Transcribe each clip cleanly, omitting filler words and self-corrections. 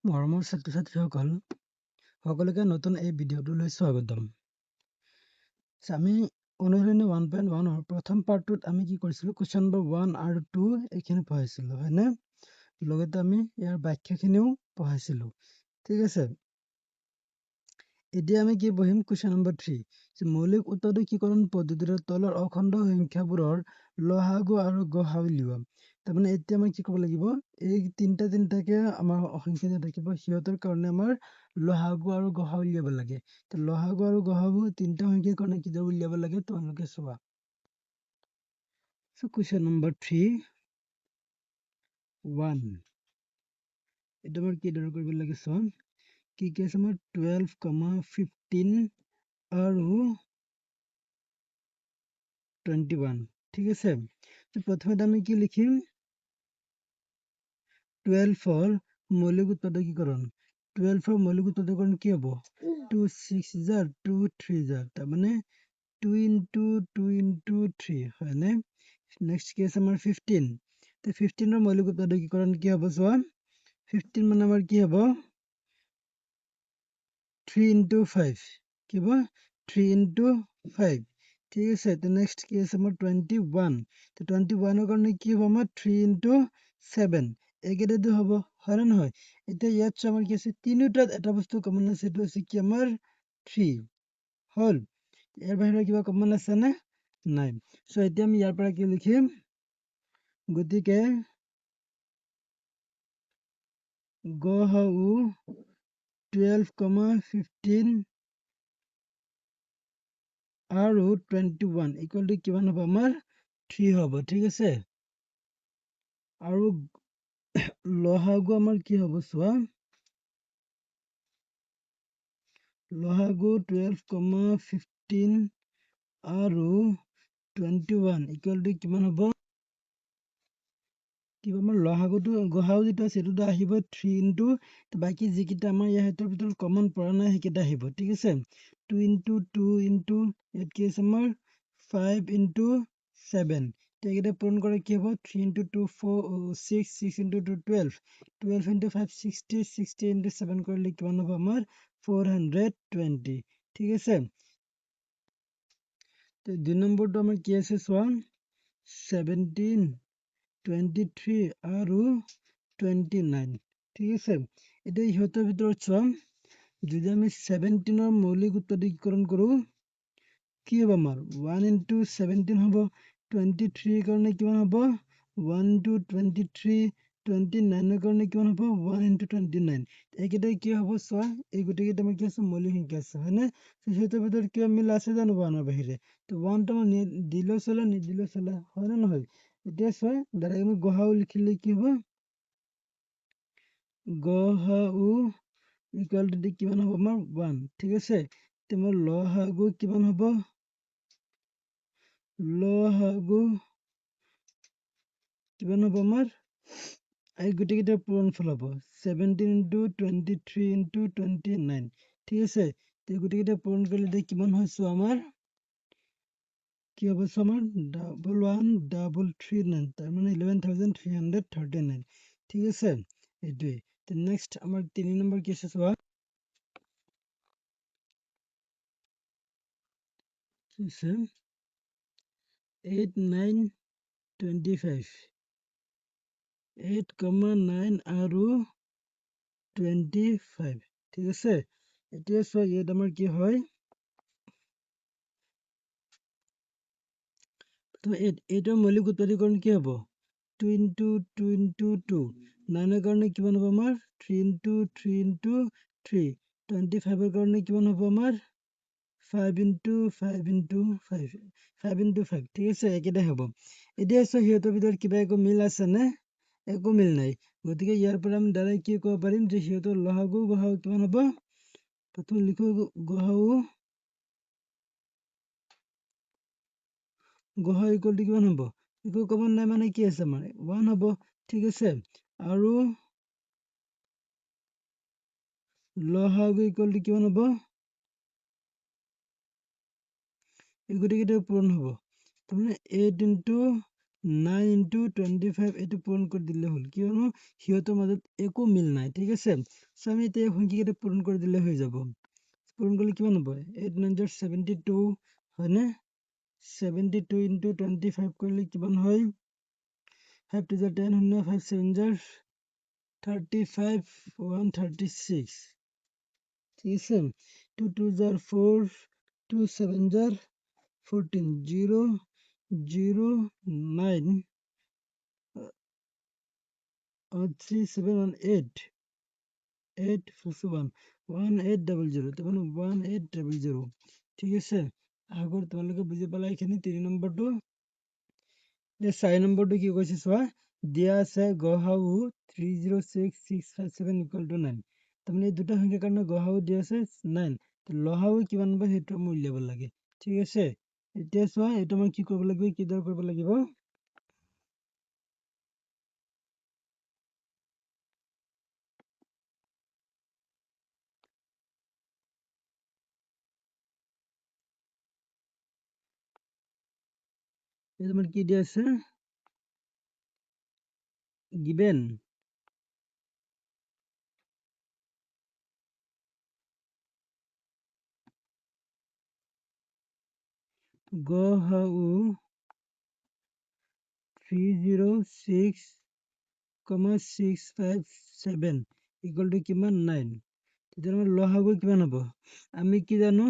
মৰমৰ ছাত্ৰ-ছাত্ৰীসকল, সকলোকে নতুন এই ভিডিঅ'টোলৈ স্বাগতম। আমি অনুশীলনী 1.1 ৰ প্ৰথম পাৰ্টটোত আমি কি কৰিছিলোঁ, কুৱেশ্যন নম্বৰ 1 আৰু 2 এইখিনি পঢ়াইছিলোঁ, হয়নে? লগতে আমি ইয়াৰ ব্যাখ্যাখিনিও পঢ়াইছিলোঁ, ঠিক আছে। এতিয়া আমি কি পঢ়িম, কুৱেশ্যন নম্বৰ 3। মৌলিক উৎপাদকীকৰণ পদ্ধতিৰ তলৰ অখণ্ড সংখ্যাবোৰৰ লসাগু আৰু গসাগু উলিওৱা। তাৰমানে এতিয়া আমি কি কৰিব লাগিব, এই তিনিটাকে আমাৰ সংখ্যা থাকিব, সিহঁতৰ কাৰণে আমাৰ লসাগু আৰু গসাগু উলিয়াব লাগে। লসাগু আৰু গসাগু তিনিটা সংখ্যাৰ কাৰণে কিদৰে উলিয়াব লাগে তোমালোকে চোৱা। কুৱেশ্যন নম্বৰ 3 1 এইটো আমাৰ কিদৰে কৰিব লাগে চোৱা। কি আছে আমাৰ 12, 15 আৰু 21, ঠিক আছে। প্ৰথমতে আমি কি লিখিম, 12 মৌলিক উৎপাদকীকৰণ। 12 মৌলিক উৎপাদকীকৰণ কি হ'ব, 2 6 জাৰ 2 3 জাৰ, তাৰমানে 2 into 2 into 3, হয়নে? নেক্সট কি আছে আমাৰ 15। 15ৰ মৌলিক উৎপাদকীকৰণ কি হ'ব চোৱা, 15 মানে আমাৰ কি হ'ব, 3 into 5, কি হ'ব 3 into 5, ঠিক আছে। নেক্সট কি আছে আমাৰ 21। 21ৰ কাৰণে কি হ'ব আমাৰ 3 into 7, এইকেইটাতো হ'ব, হয় নে নহয়? এতিয়া ইয়াত চোৱা আমাৰ কি আছে, তিনিওটাত এটা বস্তু কমন আছে, সেইটো আছে কি আমাৰ 3 হ'ল। ইয়াৰ বাহিৰে কিবা কমন আছে নে নাই? চ' এতিয়া আমি ইয়াৰ পৰা কি লিখিম, গতিকে গসাগু 12, 15 আৰু 21 ইকুৱেল টু কিমান হ'ব আমাৰ 3 হ'ব, ঠিক আছে। আৰু লসাগু আমাৰ কি হ'ব চোৱা, লসাগু 12, 15 আৰু 21 ইকুৱেল টু কিমান হ'ব, কি হ'ব আমাৰ গসাগু যিটো আছে সেইটোতো আহিব 3 into, বাকী যিকেইটা আমাৰ ইয়াৰ ভিতৰত কমন পৰা নাই সেইকেইটা আহিব, ঠিক আছে। 2 into 2 into ইয়াত কি আছে আমাৰ 5 into 7, এইকেইটা পূৰণ কৰে কি হ'ব, 3 into 2 4 6, 6 into 2 12, 12 into 5 60, 60 into 7 কৰিলে কিমান হ'ব আমাৰ 420, ঠিক আছে। 2 নম্বৰটো আমাৰ কি আছে চোৱা, 17, 23 আৰু 29, ঠিক আছে। এতিয়া ইহঁতৰ ভিতৰত চোৱা, যদি আমি 17ৰ মৌলিক উৎপাদকীকৰণ কৰো, কি হ'ব আমাৰ 1 into 17 হ'ব, 23ৰ কাৰণে কিমান হ'ব 1 into 23, 29ৰ কাৰণে কিমান হ'ব 1 into 29, এইকেইটাই কি হ'ব চোৱা, এই গোটেইকেইটা আমাৰ কি আছে মৌলিক সংখ্যা আছে, হয়নে? সিহঁতৰ ভিতৰত কিবা মিল আছে জানো 1ৰ বাহিৰে? তো 1টো আমাৰ দিলেও চলে নিদিলেও চলে, হয় নে নহয়? এতিয়া চোৱা, ডাইৰেক্ট আমি গসাগু লিখিলে কি হ'ব, গসাগু ইকুৱেল টু কিমান হ'ব আমাৰ 1, ঠিক আছে। এতিয়া আমাৰ লসাগু কিমান হ'ব, লসাগু কিমান হ'ব আমাৰ, এই গোটেইকেইটা পূৰণফল হ'ব 17 into 23 into 29, ঠিক আছে। গোটেইকেইটা পূৰণ কৰিলে কিমান হৈছে আমাৰ, কি হ'ব আমাৰ 11,339, তাৰমানে 11,339, ঠিক আছে। এইটোৱে। নেক্সট আমাৰ 3 নম্বৰ কি আছে চোৱা, 8, 9, 25, 8, 9 আৰু 25, ঠিক আছে। এতিয়া চোৱা ইয়াত আমাৰ কি হয়, এইটোৰ মৌলিক উৎপাদকীকৰণ কি হ'ব, 2 into 2 into 2, 9ৰ কাৰণে কিমান হ'ব আমাৰ 3 into 3 into 3, 25ৰ কাৰণে কিমান হ'ব আমাৰ 5 into 5 into 5, 5 into 5, ঠিক আছে, একেটাই হ'ব। এতিয়া চোৱা সিহঁতৰ ভিতৰত কিবা একো মিল আছে নে, একো মিল নাই। গতিকে ইয়াৰ পৰা আমি ডাইৰেক্ট কি ক'ব পাৰিম যে সিহঁতৰ লসাগু গসাগু কিমান হ'ব, প্ৰথমে লিখো গসাগু ইকুৱেল টু কিমান হ'ব, একো কমন নাই মানে কি আছে আমাৰ 1 হ'ব, ঠিক আছে। আৰু লসাগু ইকুৱেল টু কিমান হ'ব, এই গোটেইকেইটা পূৰণ হ'ব, তাৰমানে 8 into 9 into 25 এইটো পূৰণ কৰি দিলে হ'ল, কিয়নো সিহঁতৰ মাজত একো মিল নাই। ঠিক আছে, চ' আমি এতিয়া এই সংখ্যাকেইটা পূৰণ কৰি দিলে হৈ যাব। পূৰণ কৰিলে কিমান হ'ব? 8 9 72 হয়নে? 72 into 25 কৰিলে কিমান হয়? 5 2 10 শূন্য 5 7 35 136। ঠিক আছে, 2 2 4 2 7 14 0 0 9 3 7 1 8 8 1 1800 তখন 1800। ঠিক আছে, আগৰ তোমালোকে বুজি পালা এইখিনি 3 নম্বৰটো। 4 নম্বৰটো কি কৈছে চোৱা, দিয়া আছে গসাগু 306657 = 9। তাৰমানে এই দুটা সংখ্যাৰ কাৰণে গসাগু দিয়া আছে 9, লসাগু কিমান হ'ব সেইটো আমি উলিয়াব লাগে। ঠিক আছে, এতিয়া চোৱা এইটো মই কি কৰিব লাগিব, কিদৰে কৰিব লাগিব। এই তোমাৰ কি দিয়া আছে, given গসাগু 306657 = কিমান 9। তেতিয়া আমাৰ লসাগু কিমান হ'ব, আমি কি জানো,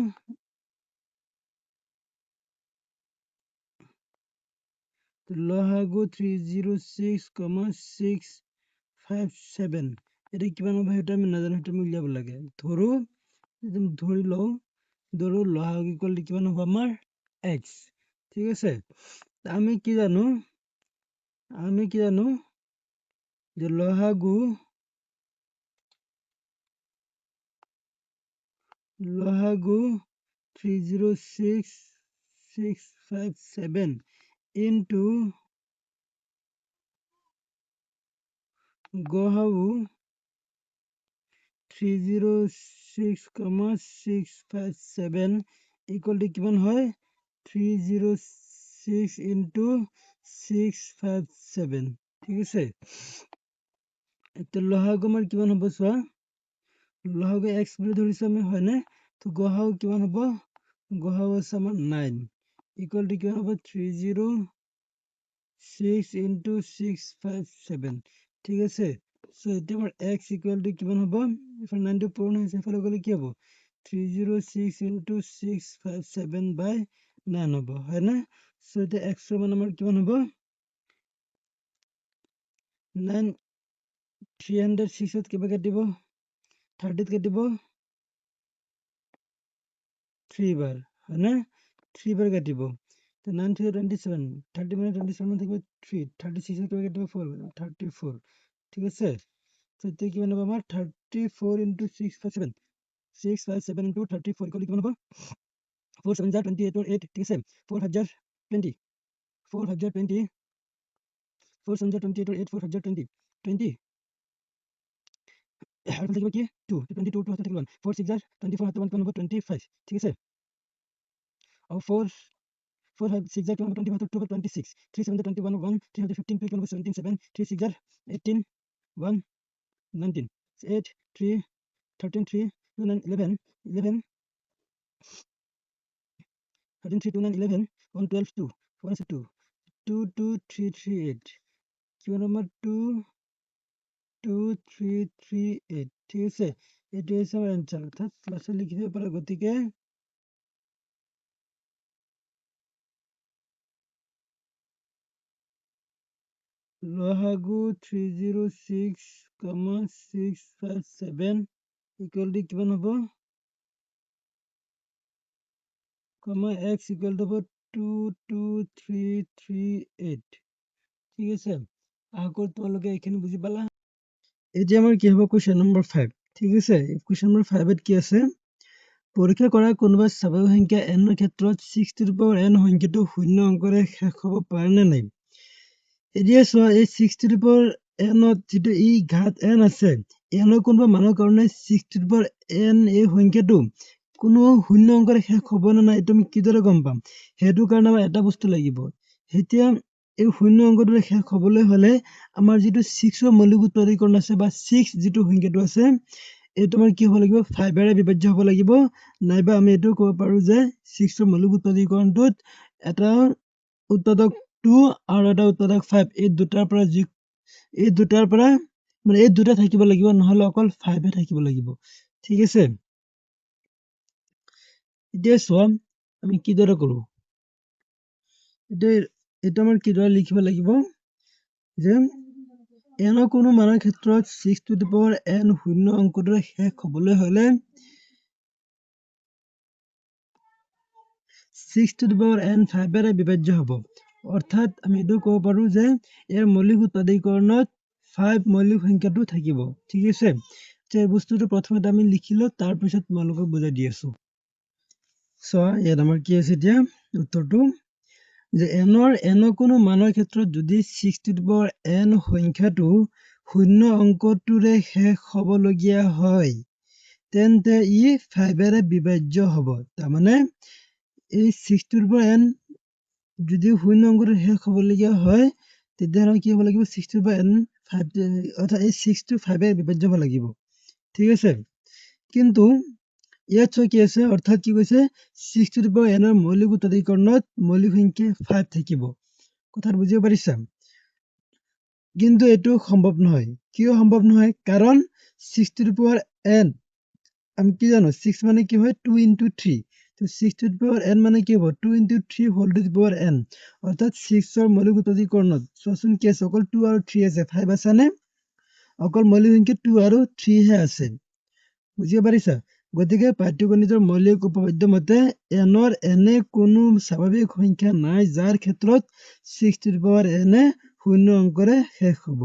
লসাগু 306657 এটা কিমান হ'ব সেইটো আমি নাজানো, সেইটো আমি উলিয়াব লাগে। ধৰি লওঁ লসাগু = কিমান হ'ব আমাৰ x। ঠিক আছে, আমি কি জানো যে লসাগু 306657 into গসাগু 306657 = কিমান হয়, 306 into 657। ঠিক আছে, এতিয়া লসাগু আমাৰ কিমান হ'ব চোৱা, লসাগু x বুলি ধৰিছো আমি হয়নে, তো গসাগু কিমান হ'ব, গসাগু আছে আমাৰ 9 = কিমান হ'ব, 306 into 657। ঠিক আছে, চ' এতিয়া আমাৰ x = কিমান হ'ব, এইফালে 9টো পূৰণ হৈছে, এইফালে গ'লে কি হ'ব, 306 into 657/9 হ'ব হয়নে। চ' এতিয়া x ৰ মান আমাৰ কিমান হ'ব, 9 306ত কিবা কাটিব, 30ত কাটিব 3 বাৰ হয়নে, 3 বাৰ কাটিব, 9 3 27, 30 মানে 27 মান থাকিব 3, 36ত কিবা কাটিব 4, 34। ঠিক আছে, তো এতিয়া কিমান হ'ব আমাৰ 34 into 657 into 34 = কিমান হ'ব, 4 7 28 or 8। ঠিক আছে, 4 5 20 4 5 20 4 7 28 or 8 4 5 20 20 আর থাকিব কি 2 22 2 থাকিব 1 4 6 24 হাতে 1 হবে 25। ঠিক আছে, আর 4 4 5 6 2 25 2 26 3 7 21 1 3 15 2 17 7 3 6 18 1 19 8 3 13 3 2 9 11 11 13 3 2 9 11 1 12 2 4 আছে 2 2 2 3 3 8 কিমান নম্বর 2 2 3 3 8। ঠিক আছে, এটি হচ্ছে আমার অ্যান্সার, অর্থাৎ ক্লাসে লিখে দিতে পারো গতিকে লসাগু 306,657 = কিমান হ'ব, x = হ'ব 22338। ঠিক আছে, আশা কৰো তোমালোকে এইখিনি বুজি পালা। এতিয়া আমাৰ কি হ'ব কুৱেশ্যন নম্বৰ 5। ঠিক আছে, কুৱেশ্যন নম্বৰ 5ত কি আছে, পৰীক্ষা কৰা কোনোবা স্বাভাৱিক সংখ্যা n ৰ ক্ষেত্ৰত 6n সংখ্যাটো শূন্য অংকৰে শেষ হ'ব পাৰে নে নাই। এতিয়া চোৱা, এই 6n যিটো ই ঘাত n আছে, n ৰ কোনোবা মানৰ কাৰণে 6n এই সংখ্যাটো কোনো শূন্য অংকৰে শেষ হ'ব নে নাই, এইটো আমি কিদৰে গম পাম, সেইটো কাৰণে আমাৰ এটা বস্তু লাগিব। এতিয়া এই শূন্য অংকটোৰে শেষ হ'বলৈ হ'লে আমাৰ যিটো 6ৰ মৌলিক উত্তৰীকৰণ আছে বা 6 যিটো সংখ্যাটো আছে এইটো আমাৰ কি হ'ব লাগিব 5ৰে বিভাজ্য হ'ব লাগিব নাইবা আমি এইটো ক'ব পাৰো যে 6ৰ মৌলিক উত্তৰীকৰণটোত এটা উৎপাদক 2 আৰু এটা উৎপাদক 5 এই দুটাৰ পৰা মানে এই দুটা থাকিব লাগিব নহলে অকল 5 হে থাকিব লাগিব ঠিক আছে এতিয়া চোৱা আমি কিদৰে কৰো এটা আমাৰ কিদৰে লিখিব লাগিব যে n কোনো মানৰ ক্ষেত্ৰত 6 to the power n শূন্য অংকটোৰে শেষ হ'বলৈ হ'লে 6 to the power n 5 ৰে বিভাজ্য হ'ব অৰ্থাৎ আমি এইটো ক'ব পাৰো যে ইয়াৰ মৌলিক উৎপাদকীকৰণত 5 মৌলিক সংখ্যাটো থাকিব ঠিক আছে যে বস্তুটো প্ৰথমতে আমি লিখিলো তাৰ পিছত তোমালোকক বুজাই দি আছো সো ইয়াত আমাৰ কি আছে এতিয়া উত্তৰটো যে n কোনো মানৰ ক্ষেত্ৰত যদি 6 to the power n সংখ্যাটো শূন্য অংকটোৰে শেষ হ'বলগীয়া হয় তেন্তে ই 5ৰে বিভাজ্য হ'ব তাৰমানে এই 6 to the power n যদি শূন্য অংকটোৰে শেষ হ'বলগীয়া হয় তেতিয়াহ'লে কি হ'ব লাগিব 6 to the power n 5 অৰ্থাৎ এই 6 টো 5ৰে বিভাজ্য হ'ব লাগিব ঠিক আছে কিন্তু ইয়াত কি আছে অৰ্থাৎ কি কৈছে 6 to the power n ৰ মৌলিক উত্তৰীকৰণত মৌলিক সংখ্যা 5 থাকিব কথাটো বুজিব পাৰিছা কিন্তু এটো সম্ভৱ নহয় কিয় সম্ভৱ নহয় কাৰণ 6 to the power n আমি কি জানো 6 মানে কি হয় 2 into 3 তো 6 to the power n মানে কি হ'ব 2 into 3 whole to the power n অৰ্থাৎ 6 ৰ মৌলিক উত্তৰীকৰণত চোৱাচোন কি আছে অকল 2 আৰু 3 আছে 5 আছে নে অকল মৌলিক সংখ্যা 2 আৰু 3 হে আছে বুজিব পাৰিছা গতিকে পাঠ্যগণিতৰ মৌলিক উপপাদ্য মতে n ৰ এনে কোনো স্বাভাৱিক সংখ্যা নাই যাৰ ক্ষেত্ৰত 6 to the power n শূন্য অংকৰে শেষ হ'ব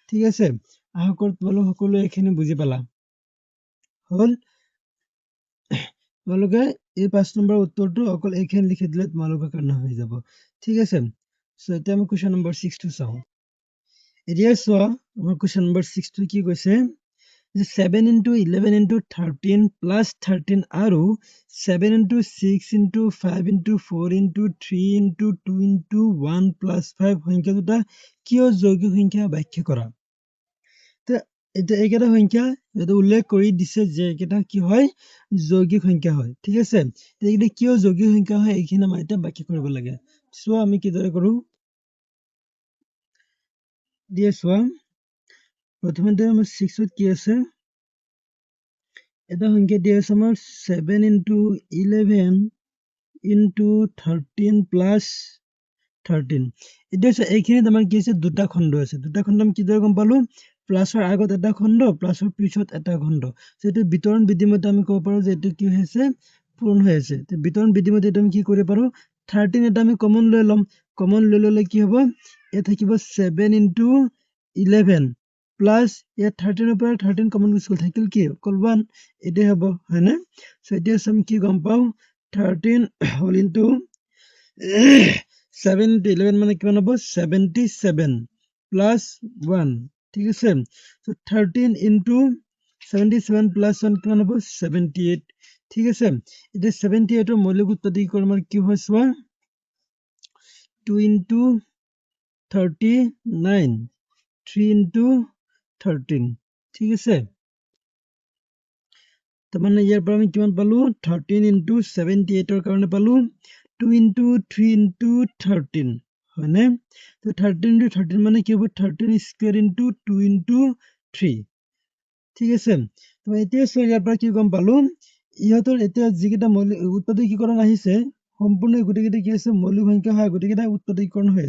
ঠিক আছে আশা কৰোঁ তোমালোক সকলোৱে এইখিনি বুজি পালা হল তোমালোকে এই 5 নম্বৰ উত্তৰটো অকল এইখিনি লিখি দিলে তোমালোকৰ কাৰণে হৈ যাব ঠিক আছে সো এতিয়া আমি কোৱেশ্চন নম্বৰ 6 টো চাওঁ এতিয়া চোৱা আমাৰ কোৱেশ্চন নম্বৰ 6 টো কি কৈছে যে 7 into 11 into 13 plus 13 আৰু 7 into 6 into 5 into 4 into 3 into 2 into 1 plus 5 সংখ্যা দুটা কিয় যৌগিক সংখ্যা ব্যাখ্যা কৰা তো এটা এইকেইটা সংখ্যা এটা উল্লেখ কৰি দিছে যে এইকেইটা কি হয় যৌগিক সংখ্যা হয় ঠিক আছে এইকেইটা কিয় যৌগিক সংখ্যা হয় এইখিনি আমাৰ এটা ব্যাখ্যা কৰিব লাগে চোৱা আমি কিদৰে কৰো দিয়ে চোৱা প্ৰথমতে আমাৰ 6 ত কি আছে এটা সংখ্যা দিয়া আছে আমাৰ 7 into 11 into 13 plus 13 এতিয়া এইখিনিত আমাৰ কি আছে দুটা খণ্ড আছে দুটা খণ্ড আমি কিদৰে গম পালো প্লাছৰ আগত এটা খণ্ড প্লাছৰ পিছত এটা খণ্ড যেটো বিতৰণ বিধিমতে আমি ক'ব পাৰো যে এটো কি হৈছে পূৰণ হৈ আছে তে বিতৰণ বিধিমতে এটা আমি কি কৰিব পাৰো 13 এটা আমি কমন লৈ লম কমন লৈ ললে কি হ'ব এ থাকিব 7 into 11 প্লাস ইয়াত 13 ৰ পৰা 13 কমন গুছি গ'ল থাকিল কি অকল 1 এতে হ'ব হয়নে সো এতিয়া সম কি গম পাও 13 হোল ইনটু 7 into 11 মানে কিমান হ'ব 77 প্লাস 1 ঠিক আছে সো 13 into 77 plus 1 কিমান হ'ব 78 ঠিক আছে এটা 78 ৰ মৌলিক উত্তৰীকৰণ কি হয় চোৱা 2 into 39 3 into 13 ঠিক আছে তাৰমানে ইয়াৰ পৰা আমি কিমান পালো 13 into 78 ৰ কাৰণে পালো 2 into 3 into 13 হয়নে তো 13 into 13 মানে কি হ'ব 13 স্কয়াৰ into 2 into 3 ঠিক আছে তো এতিয়া ইয়াৰ পৰা কি গম পালো ইহতৰ এতিয়া যিকেইটা মৌলিক উত্তৰীকৰণ আহিছে সম্পূৰ্ণ গুটেকেইটা কি আছে মৌলিক সংখ্যা হয় গুটেকেইটা উত্তৰীকৰণ হৈ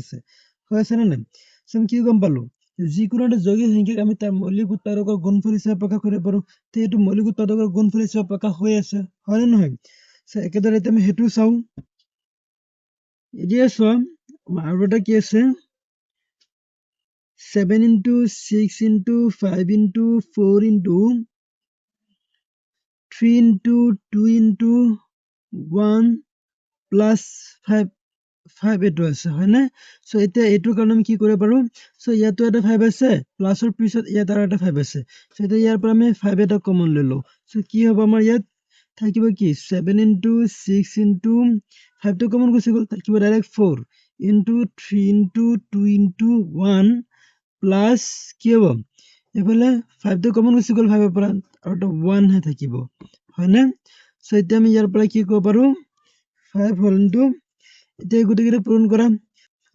আছে নে নাই সম কি গম পালো যিকোনো এটা যৌগিক সংখ্যাক আমি তাৰ মৌলিক উত্তৰকৰ গুণফল হিচাপে প্ৰকাশ কৰিব পাৰো তে এইটো মৌলিক উত্তৰকৰ গুণফল হিচাপে প্ৰকাশ হৈ আছে হয় নে নহয় একেদৰে আমি হেতু চাও এতিয়া চোৱা আৰু এটা কি আছে 7 into 6 into 5 into 4 into 3 into 2 into 1 plus 5 এইটো আছে হয়নে সো এতিয়া এইটোৰ কাৰণে আমি কি কৰিব পাৰো সো ইয়াতো এটা 5 আছে প্লাছৰ পিছত ইয়াত আৰু এটা 5 আছে সো এতিয়া ইয়াৰ পৰা আমি 5 এটা কমন লৈ লও সো কি হ'ব আমাৰ ইয়াত থাকিব কি 7 into 6 into 5 টো কমন গুছি গ'ল থাকিব direct 4 into 3 into 2 into 1 plus কি হ'ব এইফালে 5 টো কমন গুচি গ'ল 5 ৰ পৰা আৰু এটা 1 হে থাকিব হয়নে সো এতিয়া আমি ইয়াৰ পৰা কি কৰিব পাৰো 5 হ'ল ইনটু এতিয়া গোটেইকেইটা পূৰণ কৰা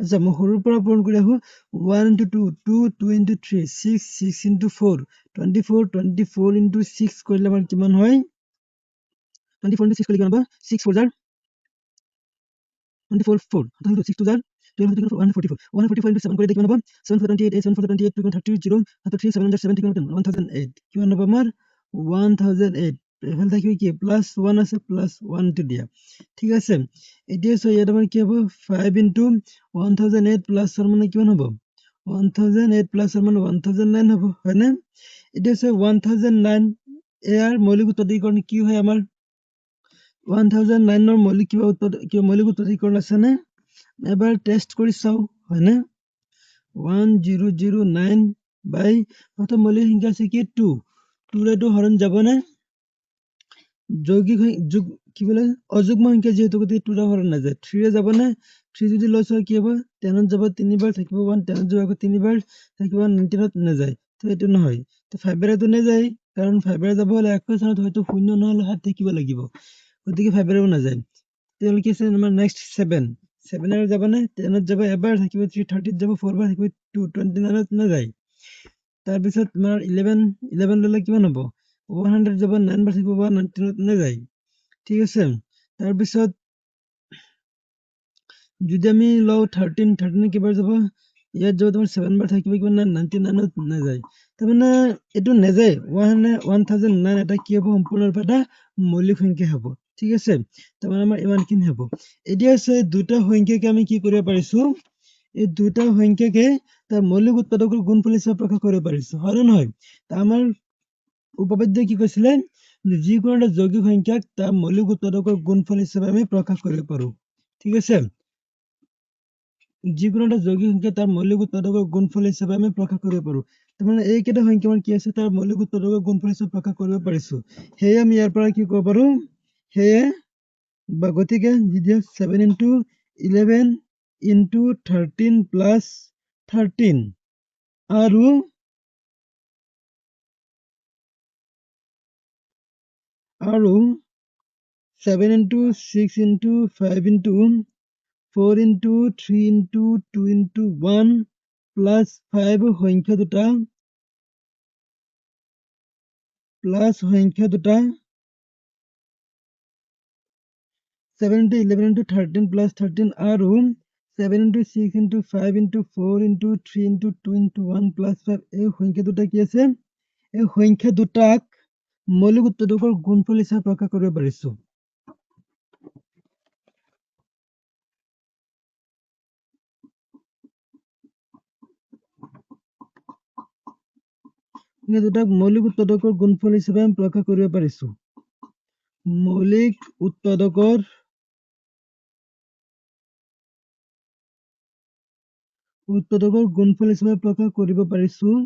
আচ্ছা মই সৰুৰ পৰা পূৰণ কৰি আহো 1 into 2 2 2 into 3 6 6 into 4 24 24 into 6 কৰিলে আমাৰ কিমান হয় 24 into 6 কৰিলে কিমান হ'ব 6 4 জাৰ 24 4 6 2 জাৰ 144 144 into 7 কৰিলে কিমান হ'ব 7 4 28 8 7 4 28 2 30 0 3 7 7 1008 কিমান হ'ব আমাৰ 1008 এফালে থাকিব কি প্লাস 1 আছে প্লাস 1 টো দিয়া ঠিক আছে এতিয়া সো ইয়াত আমাৰ কি হ'ব 5 into 1008 প্লাস এর মানে কিমান হ'ব 1008 প্লাস এর মানে 1009 হ'ব হয়নে এতিয়া সো 1009 এর মৌলিক উত্তරීকৰণ কি হয় আমাৰ 1009 ৰ মৌলিক উত্তරීকৰণ আছে নে এবাৰ টেষ্ট কৰি চাও হয়নে 1009 বাই প্ৰথম মৌলিক সংখ্যা আছে কি 2 2 ৰে 2 হৰণ যাব না যৌগিক কি বলে অযুগ্ম সংখ্যা যেহেতু গতি 2 ৰে হৰণ নাযায় 3 ৰে যাব না 3 যদি লছ হয় কি হ'ব 10 ত যাব 3 বাৰ থাকিব 1 10 ত যাব 3 বাৰ থাকিব 19 ত নাযায় তো এটো নহয় তো 5 ৰে তো নাযায় কাৰণ 5 ৰে যাব হলে একো স্থানত হয়তো শূন্য নহলে হাত থাকিব লাগিব গতিকে 5 ৰেও নাযায় তেল কি আছে আমাৰ নেক্সট 7 7 ৰে যাব না 10 ত যাব এবাৰ থাকিব 330 ত যাব 4 বাৰ থাকিব 229 ত নাযায় তাৰ পিছত আমাৰ 11 ললে কিমান হ'ব 100 যাব 9 বাৰ থাকিব 119 ত নাযায় ঠিক আছে তাৰ পিছত যদি আমি লও 13 কিবাৰ যাব ইয়াত যাব তোমাৰ 7 বাৰ থাকিব কিমান 99 ত নাযায় তাৰ মানে এটো নাযায় 1009 এটা কি হ'ব সম্পূৰ্ণৰূপে এটা মৌলিক সংখ্যা হ'ব ঠিক আছে তাৰ মানে আমাৰ ইমানখিনি হ'ব এতিয়া আছে দুটা সংখ্যাকে আমি কি কৰিব পাৰিছো এই দুটা সংখ্যাকে তাৰ মৌলিক উৎপাদকৰ গুণফল হিচাপে প্ৰকাশ কৰিব পাৰিছো হয় নে নহয় তা আমাৰ উপপাদ্য কি কৈছিলে যিকোনো এটা যৌগিক সংখ্যাক তাৰ মৌলিক উৎপাদকৰ গুণফল হিচাপে আমি প্ৰকাশ কৰিব পাৰো ঠিক আছে যিকোনো এটা যৌগিক সংখ্যা তাৰ মৌলিক উৎপাদকৰ গুণফল হিচাপে আমি প্ৰকাশ কৰিব পাৰো তাৰ মানে এইকেইটা সংখ্যা আমাৰ কি আছে তাৰ মৌলিক উৎপাদকৰ গুণফল হিচাপে প্ৰকাশ কৰিব পাৰিছো সেয়ে আমি ইয়াৰ পৰা কি কৰিব পাৰো সেয়ে বা গতিকে যদি 7 into 11 into 13 plus 13 আৰু 7 into 6 into 5 into 4 into 3 into 2 into 1 plus 5 সংখ্যা দুটা plus সংখ্যা দুটা 7 into 11 into 13 plus 13 আৰু 7 into 6 into 5 into 4 into 3 into 2 into 1 plus 5 এই সংখ্যা দুটা কি আছে এই সংখ্যা দুটাক মৌলিক উৎপাদকৰ গুণফল হিচাপে প্ৰকাশ কৰিব পাৰিছো এই দুটাক মৌলিক উৎপাদকৰ গুণফল হিচাপে আমি প্ৰকাশ কৰিব পাৰিছো মৌলিক উৎপাদকৰ গুণফল হিচাপে প্ৰকাশ কৰিব পাৰিছো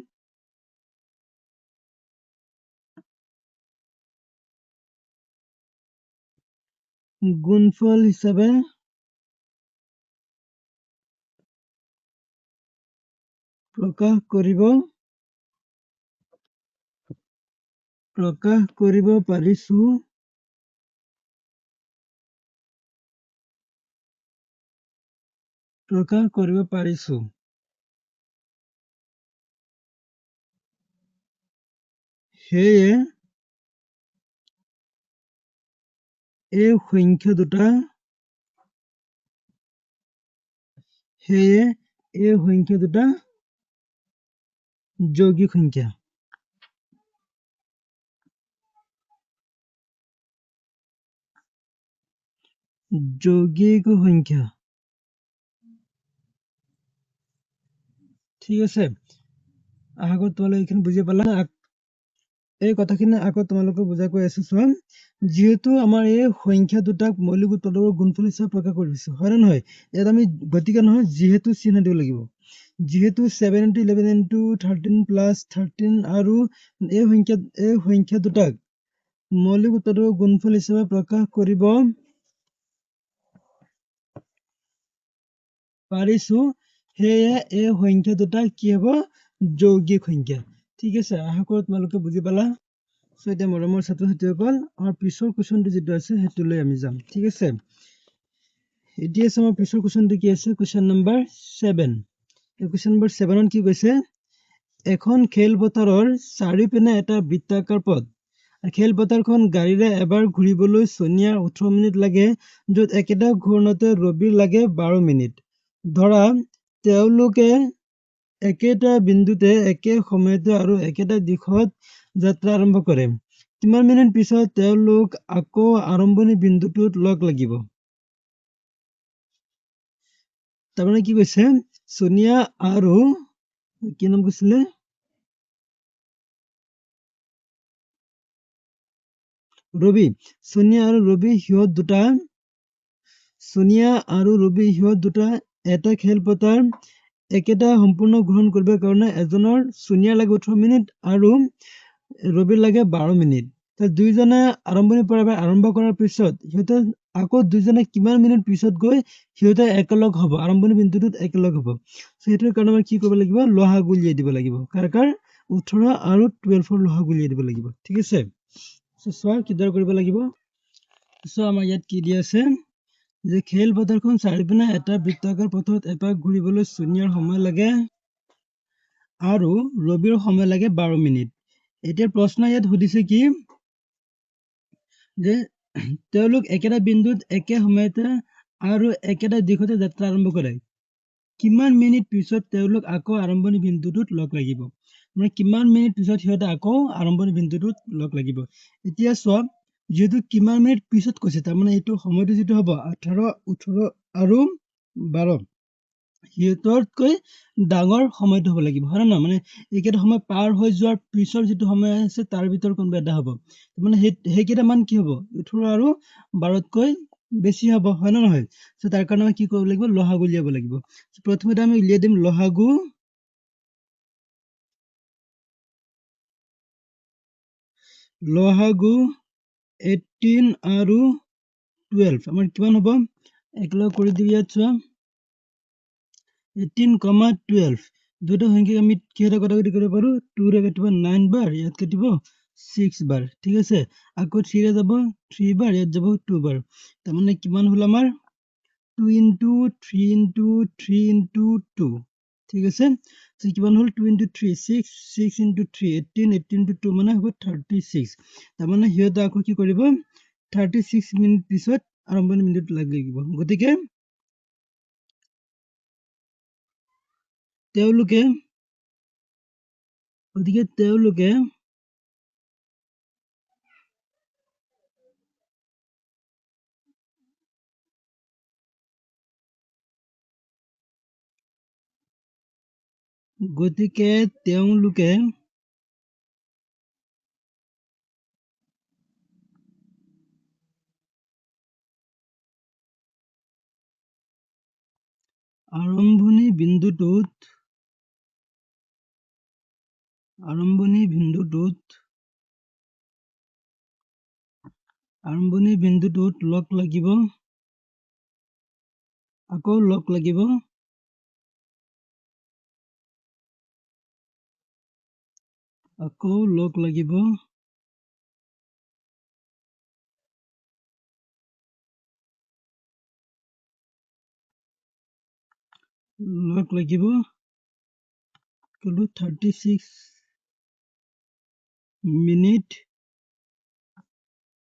গুণফল হিচাপে প্ৰকাশ কৰিব পাৰিছো সেয়ে এই সংখ্যা দুটা যৌগিক সংখ্যা ঠিক আছে আশা কৰো তোমালোকে এইখিনি বুজি পালা এই কথাখিনি আকৌ তোমালোকক বুজাই কৈ আছো চোৱা যেহেতু আমাৰ এই সংখ্যা দুটাক মৌলিক উৎপাদকৰ গুণফল হিচাপে প্ৰকাশ কৰিছো হয় নে নহয় ইয়াত আমি গতিকে নহয় যেহেতু চিহ্ন দিব লাগিব যেহেতু 7 into 11 into 13 plus 13 আৰু এই সংখ্যা দুটাক মৌলিক উৎপাদকৰ গুণফল হিচাপে প্ৰকাশ কৰিব পাৰিছো সেয়ে এই সংখ্যা দুটা কি হ'ব যৌগিক সংখ্যা ঠিক আছে আশা কৰো তোমালোকে বুজি পালা সো এতিয়া মৰমৰ ছাত্ৰ ছাত্ৰীসকল আমাৰ পিছৰ কুৱেশ্যনটো যেটো আছে হেতুলৈ আমি যাম ঠিক আছে এতিয়া আমাৰ পিছৰ কুৱেশ্যনটো কি আছে কুৱেশ্যন নম্বৰ 7 এই কুৱেশ্যন নম্বৰ 7 ত কি কৈছে এখন খেলপথাৰৰ চাৰিপিনে এটা বৃত্তাকাৰ পথ খেলপথাৰখন গাড়ীৰে এবাৰ ঘূৰিবলৈ সোনিয়াৰ 18 মিনিট লাগে য'ত একেটা ঘূৰণতে ৰবিৰ লাগে 12 মিনিট ধৰা তেওঁলোকে একেটা বিন্দুতে একে সময়তে আৰু একেটা দিশত যাত্ৰা আৰম্ভ কৰে কিমান মিনিট পিছত তেওঁলোক আকৌ আৰম্ভণি বিন্দুটোত লগ লাগিব তাৰমানে কি কৈছে সোনিয়া আৰু কি নাম কৈছিলে ৰবি সোনিয়া আৰু ৰবি সিহঁত দুটা এটা খেলপথাৰ একেটা সম্পূৰ্ণ গ্ৰহণ কৰিবৰ কাৰণে এজনৰ সোনিয়াৰ লাগে 18 মিনিট আৰু ৰবিৰ লাগে 12 মিনিট দুইজনে আৰম্ভ কৰাৰ পিছত সিহঁতে আকৌ দুইজনে কিমান মিনিট পিছত গৈ সিহঁতে একেলগ হ'ব আৰম্ভণি বিন্দুটোত একেলগ হ'ব সেইটোৰ কাৰণে আমি কি কৰিব লাগিব লহাগু উলিয়াই দিব লাগিব কাৰ 18 আৰু 12 ৰ লহাগু উলিয়াই দিব লাগিব ঠিক আছে চোৱা কিদৰে কৰিব লাগিব আমাৰ ইয়াত কি দিয়া আছে যে খেলপথাৰখন চাৰিপিনে এটা বৃত্তাকাৰ পথত এপাক ঘূৰিবলৈ সোনিয়াৰ সময় লাগে আৰু ৰবিৰ সময় লাগে 12 মিনিট এতিয়া প্ৰশ্ন ইয়াত সুধিছে কি যে তেওঁলোক একেটা বিন্দুত একে সময়তে আৰু একেটা দিশতে যাত্ৰা আৰম্ভ কৰে কিমান মিনিট পিছত তেওঁলোক আকৌ আৰম্ভণি বিন্দুটোত লগ লাগিব মানে কিমান মিনিট পিছত সিহঁতে আকৌ আৰম্ভণি বিন্দুটোত লগ লাগিব এতিয়া চোৱা যেহেতু কিমান মিনিট পিছত কৈছে তাৰমানে এইটো সময়টো যেটো হ'ব 18 18 আৰু 12 সিহঁততকৈ ডাঙৰ সময়টো হ'ব লাগিব হয় না মানে এইকেইটা সময় পাৰ হৈ যোৱাৰ পিছৰ যেটো সময় আছে তাৰ ভিতৰত কোনবা এটা হ'ব মানে সেইকেইটা মান কি হ'ব 18 আৰু 12 তকৈ বেছি হ'ব হয় না নহয় সো তাৰ কাৰণে আমি কি কৰিব লাগিব লহাগু উলিয়াব লাগিব প্ৰথমতে আমি উলিয়াই দিম লহাগু 18 আৰু 12 আমাৰ কিমান হ'ব একলগ কৰি দিম ইয়াত চোৱা 18,12 দুটো সংখ্যা আমি কিহৰে কটাকটি কৰিব পাৰো 2 ৰে কাটিব 9 বাৰ ইয়াত কাটিব 6 বাৰ ঠিক আছে আকৌ 3 ৰে যাব 3 বাৰ ইয়াত যাব 2 বাৰ তাৰমানে কিমান হ'ল আমাৰ 2 into 3 into 3 into 2 ঠিক আছে কিমান হ'ল 2 into 3 6 6 into 3 18 18 into 2 মানে হ'ব 36 তাৰমানে হিয়তে আকৌ কি কৰিব 36 মিনিট পিছত আৰম্ভণি মিনিট লাগিব গতিকে তেওঁলোকে আৰম্ভণি বিন্দুটোত লগ লাগিব আকৌ লগ লাগিব কিন্তু 36 মিনিট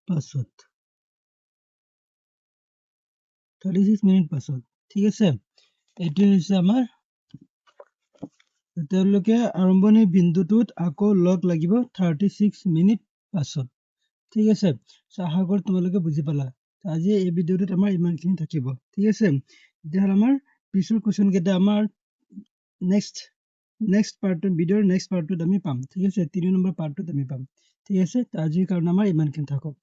পাছত ঠিক আছে এইটো হৈছে আমাৰ তেওঁলোকে আৰম্ভণি বিন্দুটোত আকৌ লগ লাগিব 36 মিনিট পাছত ঠিক আছে আশা কৰো তোমালোকে বুজি পালা আজি এই ভিডিওটোত আমাৰ ইমানখিনি থাকিব ঠিক আছে এতিয়া আমাৰ পিছৰ কোৱেশ্চন কেইটা আমাৰ নেক্সট ভিডিওৰ নেক্সট পাৰ্টত আমি পাম ঠিক আছে 3 নম্বৰ পাৰ্টত আমি পাম ঠিক আছে আজিৰ কাৰণে আমাৰ ইমানখিনি থাকক